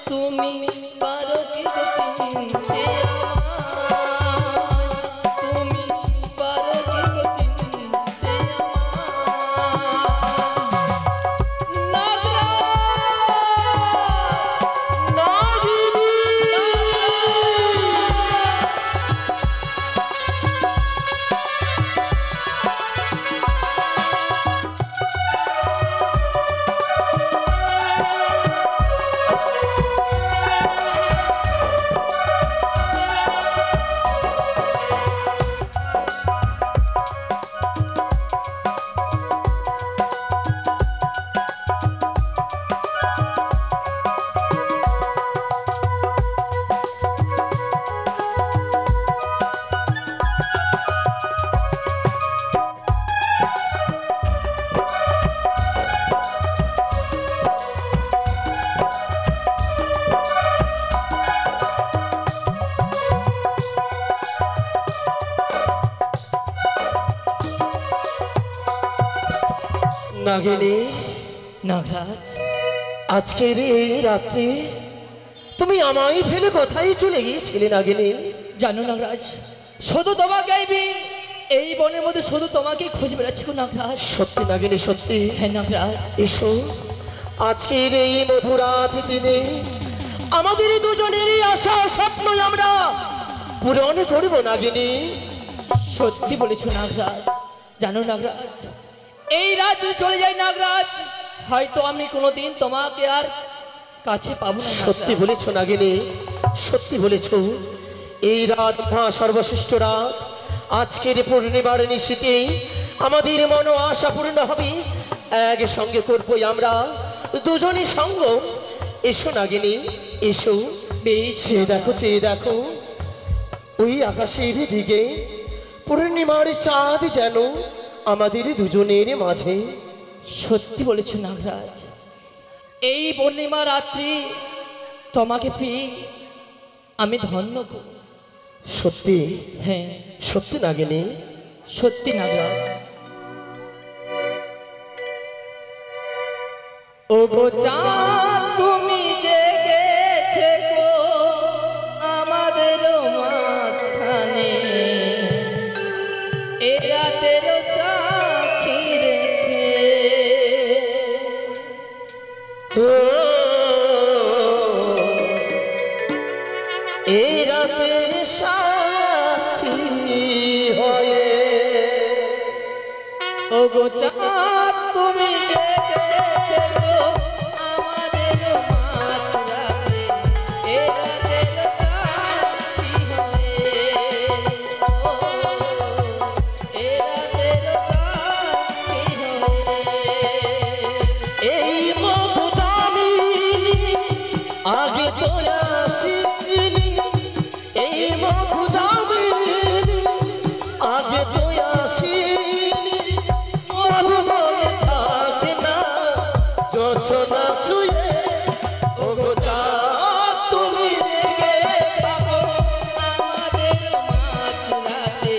তুমি পারো কি গো চিনতে আমায়, তুমি পারো কি গো চিনতে নাগিনী নাগরাজ, আজকের এই রাত্রে তুমি আমায় ফেলে কোথায় চলে গিয়েছিলে নাগিনী? জানো নাগরাজ, শুধু তোমাকেই এই বনের মধ্যে শুধু তোমাকেই খুঁজে বেড়াচ্ছি গো নাগরাজ। সত্যি নাগিনী সত্যি? হ্যাঁ নাগরাজ। এসো আজকের এই মধুরাত দিনে আমাদের দুজনেরই আশা স্বপ্ন আমরা পূরণ করব নাগিনী। সত্যি বলেছো নাগরাজ। জানো নাগরাজ, এই রাত যদি চলে যায় নাগরাজ, হয়তো আমি কোনোদিন তোমাকে আর কাছে পাবো না। সত্যি বলেছো নাগিনী, সত্যি বলেছো। এই রাত সর্বশ্রেষ্ঠ রাত, আজকের পূর্ণিমার নিশীতে আমাদের মন আশা পূর্ণ হবে। একসঙ্গে করবই আমরা দুজনই সঙ্গ। এসো নাগিনী এসো। বেশ, দেখো চেয়ে দেখো, ওই আকাশের দিকে পূর্ণিমার চাঁদ যেন আমাদের দুজনের মাঝে। সত্যি বলেছো নাগরাজ, এই পূর্ণিমা রাত্রি তোমাকে পেয়ে আমি ধন্য গো। সত্যি? হ্যাঁ সত্যি নাগিনী, সত্যি নাগরাজ। ও গো চাঁদ তুমি জেগে থেকো আমাদের মাঝখানে, এ রাতের সাক্ষী রেখে। এই রাতের সাক্ষী হয়ে। ও গো চাঁদ তুমি জেগে থেকো আমাদের মাঝরাতে, এ রাতের সাক্ষী হয়ে। ও এ রাতের সাক্ষী হয়ে। এই মধু জামিনী আগে তো আসিনি, এই মধু জামিনী আগে তো আসিনি। মধু মনে থাকে না যোছনা ছুঁয়ে। ও গো চাঁদ তুমি জেগে থাকো আমাদের মাঝরাতে,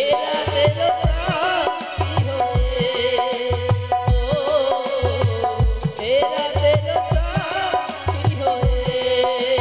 এ রাতের সাক্ষী হয়ে। ও এ রাতের সাক্ষী হয়ে।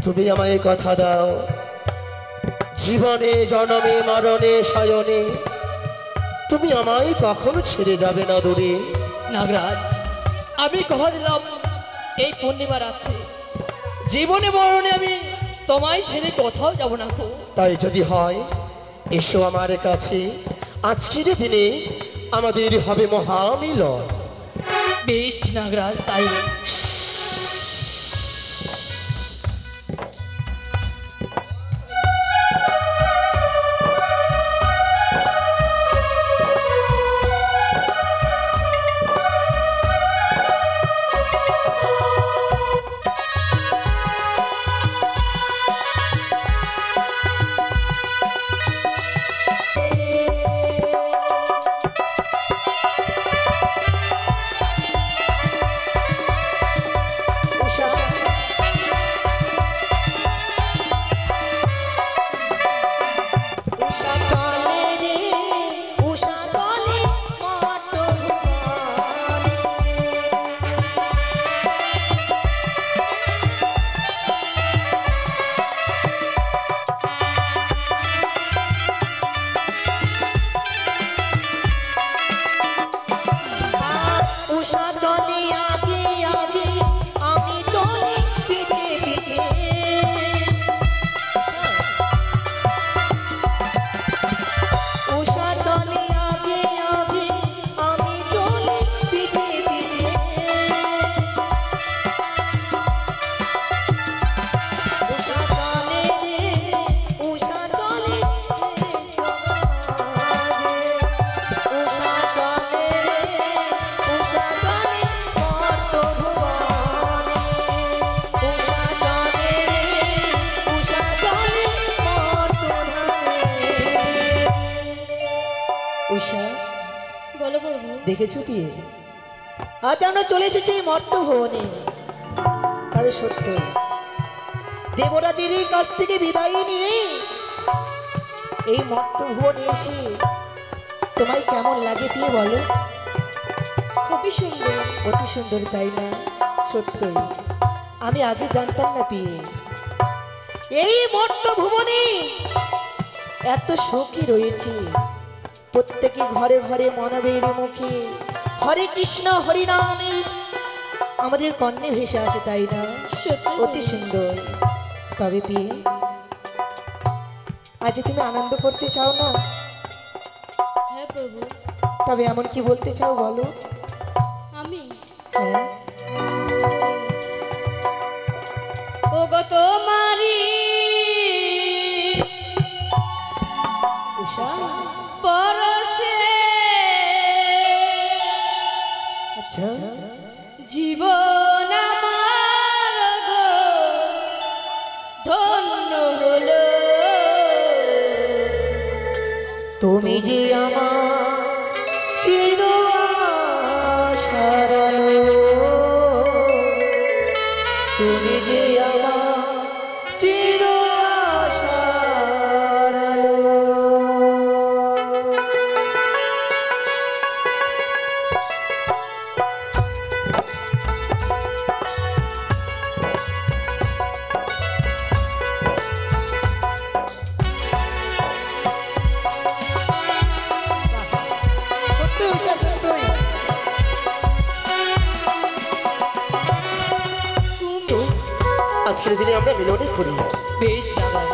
তুমি আমায় কথা দাও, জীবনে জনমে মরণে শয়নে তুমি আমায় কখনো ছেড়ে যাবে না দূরে। নাগরাজ, আমি কথা দিলাম এই পূর্ণিমা রাত্রে জীবনে মরণে আমি তোমায় ছেড়ে কোথাও যাব না গো। তাই যদি হয় এসো আমার কাছে, আজকের দিনে আমাদের হবে মহামিলন। বেশ নাগরাজ, তাই দেখেছো কি আজ আমরা চলে এসেছি মর্ত ভবনে। তবে সত্য দেবরাজের কাছ থেকে বিদায় নিয়ে এই মর্ত ভবনে এসে তোমায় কেমন লাগে পিয়ে বলো? খুবই সুন্দর। অতি সুন্দর, তাই না? সত্যই আমি আগে জানতাম না পিয়ে এই মর্ত ভুবনে এত সুখী রয়েছে। প্রত্যেকে ঘরে ঘরে মনবের মুখে হরে কৃষ্ণ হরিনামে আমাদের কর্ণে ভেসে আসে, তাই না? অতি সুন্দর। তবে পিয়ে আজ তুমি আনন্দ করতে চাও না? হ্যাঁ প্রভু। তবে এমন কি বলতে চাও বলো? আমি হ্যাঁ, ও গো তোমারি উষা। পরশে আচ্ছা, জীবন আমার গো ধন্য হলো। তুমি যে আমার চির আশার আলো, তুমি যে আমার চির আশার আলো। সত্যি উষা, সত্যি। আজকের দিনে আমরা মিলনে করি। বেশ নাগরাজ।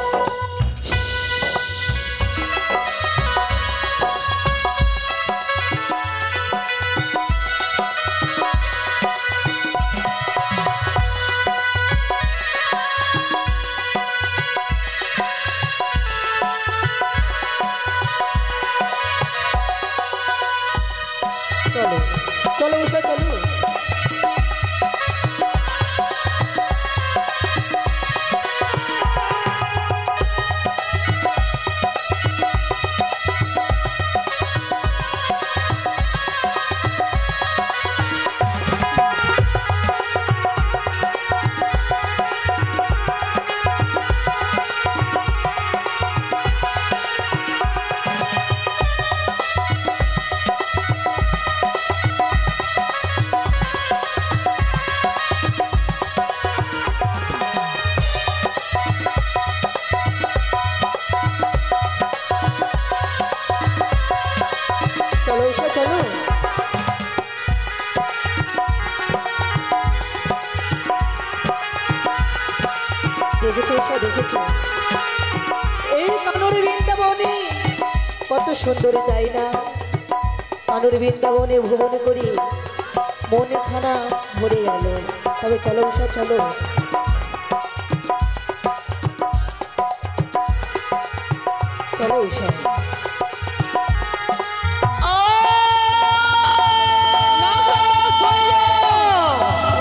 চলো চলো উষা, চলো। চলো। দেখেছো উষা, দেখেছো এই কানর বৃন্দাবনে কত সুন্দর, তাই না? কানর বৃন্দাবনে ভ্রমণ করি মনে খানা ভরে গেল। তবে চলো উষা, চলো। চলো উষা।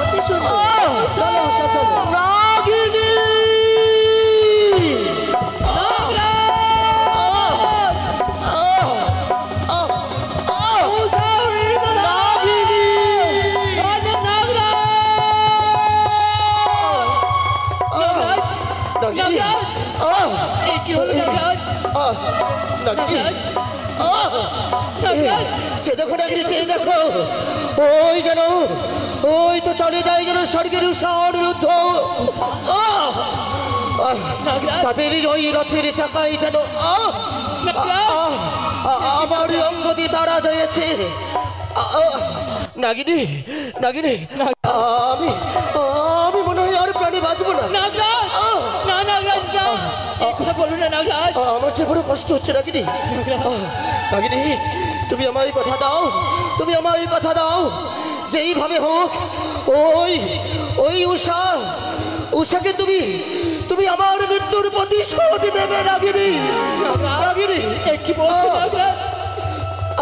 অতি সুন্দর। চলো উষা, চলো। সে দেখো নাগিনী, সে দেখো, ওই যেন, ওই তো চলে যায় যেন স্বর্গের অনুরুদ্ধ। তাদের ওই রথের চাকায় যেন আমার অঙ্গ দিয়ে তারা জয়েছে। নাগিনী, নাগিনী, আমি আমি মনে হয় আর প্রাণী বাঁচবো না। আমার যে বড় কষ্ট হচ্ছে নাগিনী। নাগিনী, তুমি আমায় কথা দাও, তুমি আমায় কথা দাও, যেইভাবে হোক ওই ওই উষা, উষাকে তুমি তুমি আমার মৃত্যুর প্রতিশোধ নেবে নাগিনী। নাগিনী, কি বলছো নাগরাজ?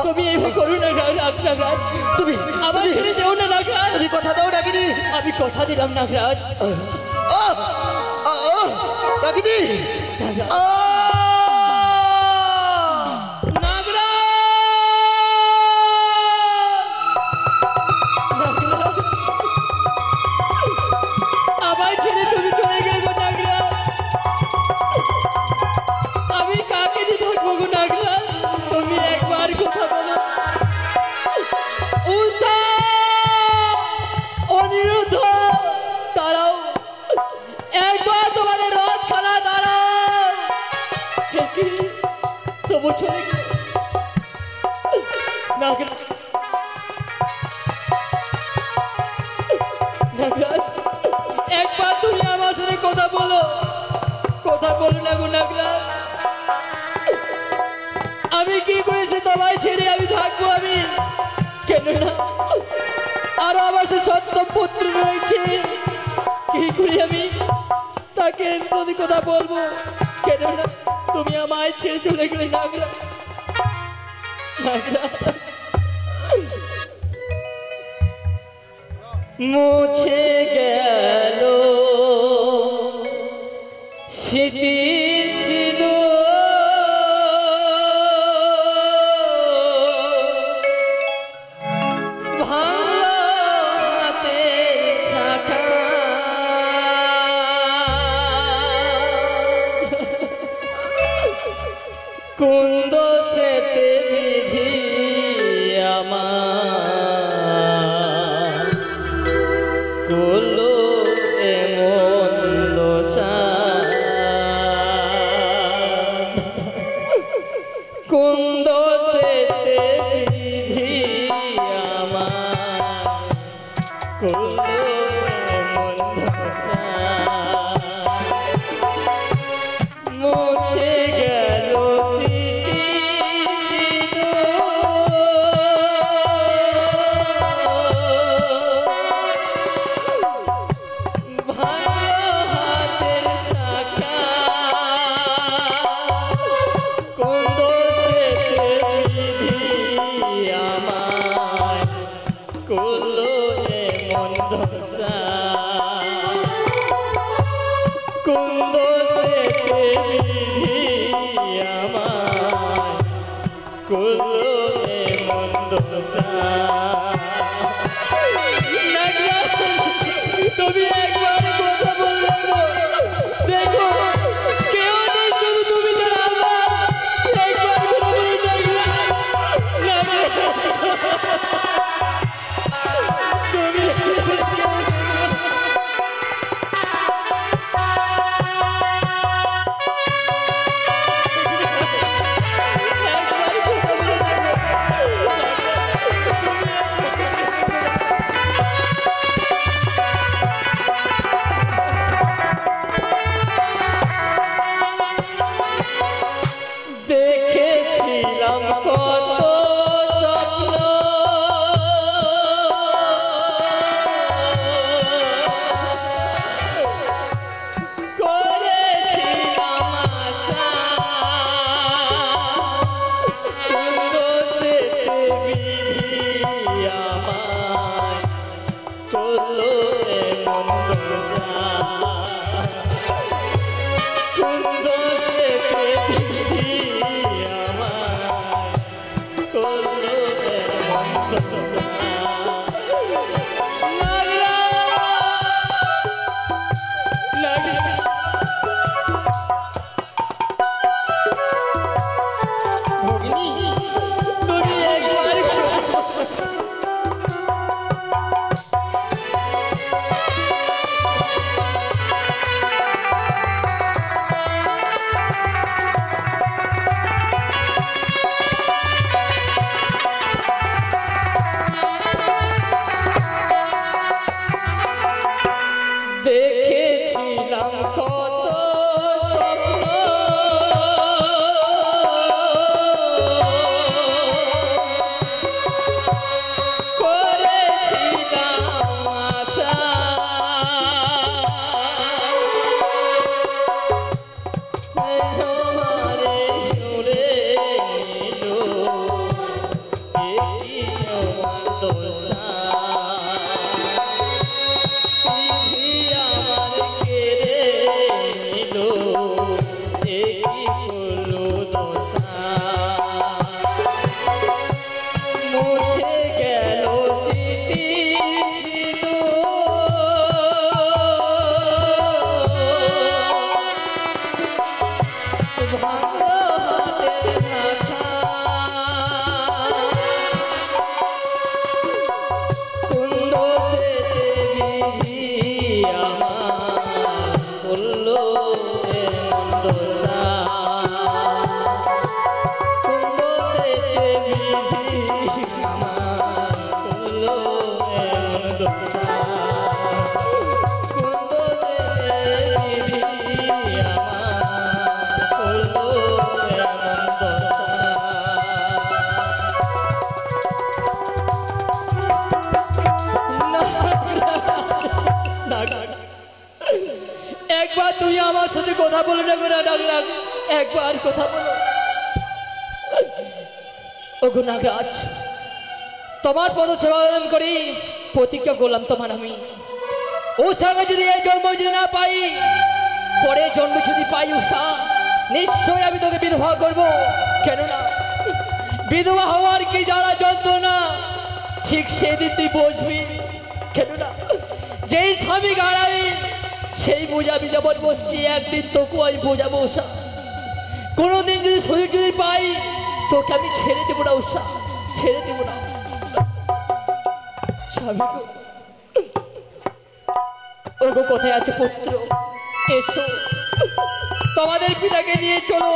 তুমি এইভাবে করো না নাগরাজ, তুমি আমার ছেড়ে যেও না নাগরাজ। তুমি কথা দাও নাগিনী। আমি কথা দিলাম নাগরাজ। নাগিনী, আমার ছেড়ে তুমি চলে গেছো নাগরাজ। আমি কাকে দিয়ে থাকবো গো নাগরাজ? তুমি একবার কথা বলো। উষা, অনিরুদ্ধ, তারাও একবার তোমাদের রথ খানা দাঁড়াও। তবু চলে গেল নাগরাজ। নাগরাজ, একবার তুমি আমার সাথে কথা বলো, কথা বলো না গো নাগরাজ। আমি কি করেছি তোমায় ছেড়ে আমি থাকবো? আমি কেন না, আরো আমার সে সপ্তম পুত্র রয়েছে, কি করি আমি তাকে যদি কথা বলবো? কেন না, তুমি আমায় ছেড়ে চলে গেলে নাগরাজ। নাগরাজ, মুছে গেল স্মৃতির সিঁদুর, ভাঙল হাতের শাখা, কোন দোষেতে বিধি আমার করলো এমন দশা, কোন দোষেতে বিধি আমার করলো এমন দশা, মুছে গেল স্মৃতির সিঁদুর, ভাঙল হাতের শাখা, কোন দোষেতে বিধি আমায় করলো এমন দেখেছিলাম কত স্বপ্ন করেছিলাম আশা সুন্দর সেতে বিধি আমায় করলো এমন দশা সুন্দর সেতে বিধি আমায় করলো এমন দশা ভগিনী তুমি একবার দেখেছিলাম কত স্বপ্ন করেছিলাম আশা সেই তোমারে সুরে নিলো একি আমার দোষা বিধি আমার কেড়ে নিলো একি হলো দশা মুছে গেল স্মৃতি ভাঙলো হাতের মাথা কুন্দ সেতে বিধি আমার করলো এমন দশা কুন্দ সেতে বিধি আমার করলো এমন দশা কুন্দ সেতে বিধি আমার করলো এমন দশা একবার তুমি আমার সাথে কথা বলে রাখো না নাগরাজ একবার কথা বলো ওগো নাগরাজ তোমার পদ সেবা করি প্রতিজ্ঞা করলাম তোমার আমি উষাকে যদি এই জন্ম যদি না পাই পরে জন্ম যদি পাই উষা নিশ্চয়ই আমি তোকে বিধবা করব কেননা বিধবা হওয়ার কি যারা যন্ত্রণা ঠিক সেদিন তুই বুঝবি কেননা যেই স্বামী গাড়াই সেই বোঝাবি যেমন বসছি একদিন তোকে আমি বোঝাবো উষা কোনোদিন যদি সুযোগ যদি পাই তোকে আমি ছেড়ে দেবো না উষা ছেড়ে দেবো না স্বামী গো, ওগো কোথায় আছে পুত্র এসো তোমাদের পিতাকে নিয়ে চলো